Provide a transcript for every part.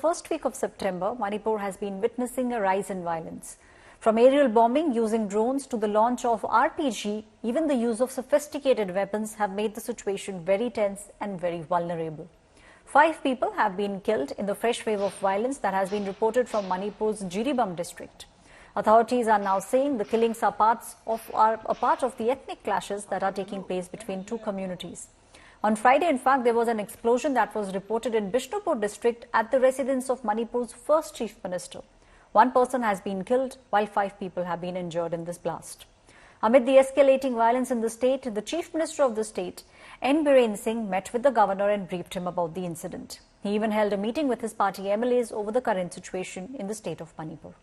first week of September, Manipur has been witnessing a rise in violence. From aerial bombing using drones to the launch of RPG, even the use of sophisticated weapons have made the situation very tense and very vulnerable. 5 people have been killed in the fresh wave of violence that has been reported from Manipur's Jiribam district. Authorities are now saying the killings are a part of the ethnic clashes that are taking place between two communities. On Friday, in fact, there was an explosion that was reported in Bishnupur district at the residence of Manipur's first chief minister. 1 person has been killed, while 5 people have been injured in this blast. Amid the escalating violence in the state, the chief minister of the state, N. Biren Singh, met with the governor and briefed him about the incident. He even held a meeting with his party MLAs over the current situation in the state of Manipur.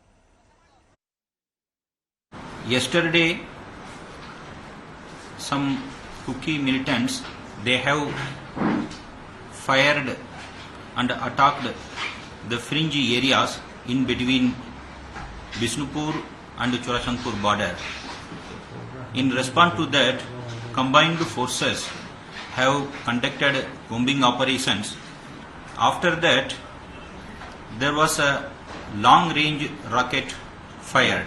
Yesterday, some Kuki militants, they have fired and attacked the fringe areas in between Bishnupur and Churachandpur border. In response to that, combined forces have conducted bombing operations. After that, there was a long-range rocket fired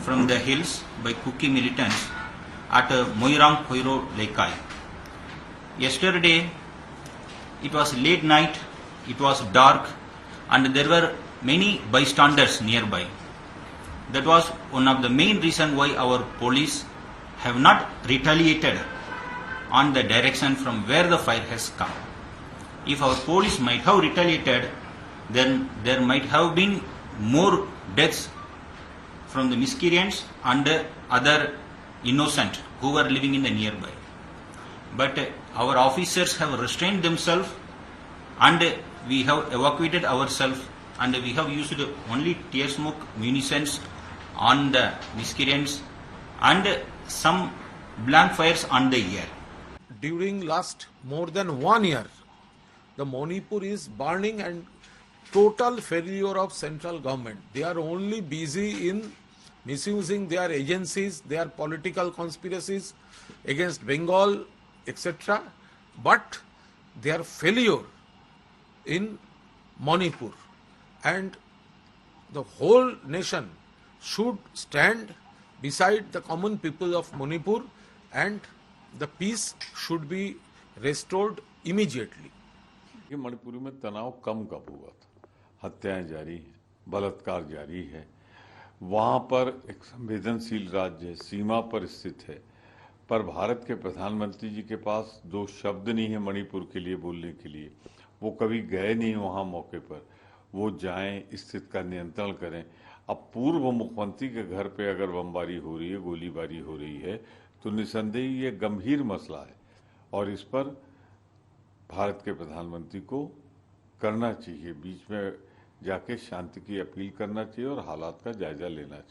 from the hills by Kuki militants at Moirang Koiro Lekai. Yesterday, it was late night, it was dark, and there were many bystanders nearby. That was one of the main reasons why our police have not retaliated on the direction from where the fire has come. If our police might have retaliated, then there might have been more deaths from the miscreants and other innocent who were living in the nearby. But our officers have restrained themselves, and we have evacuated ourselves, and we have used only tear smoke munitions on the miscreants and some blank fires on the air. During last more than 1 year, the Manipur is burning and total failure of central government. They are only busy in misusing their agencies, their political conspiracies against Bengal, etc. But their failure in Manipur, and the whole nation should stand beside the common people of Manipur, and the peace should be restored immediately. Manipur में तनाव कम कब हुआ था? हत्याएं जारी हैं, बलात्कार जारी है, वहां पर एक संवेदनशील राज्य है, सीमा पर स्थित है, पर भारत के प्रधानमंत्री जी के पास 2 शब्द नहीं है मणिपुर के लिए बोलने के लिए। वो कभी गए नहीं वहां मौके पर, वो जाएं, स्थिति का नियंत्रण करें। अब पूर्व मुख्यमंत्री के घर पे अगर बमबारी हो रही है, गोलीबारी हो रही है, तो निसंदेह ये गंभीर मसला है और इस पर भारत के प्रधानमंत्री को करना चाहिए, बीच में जाके शांति की अपील करना चाहिए और हालात का जायजा लेना चाहिए।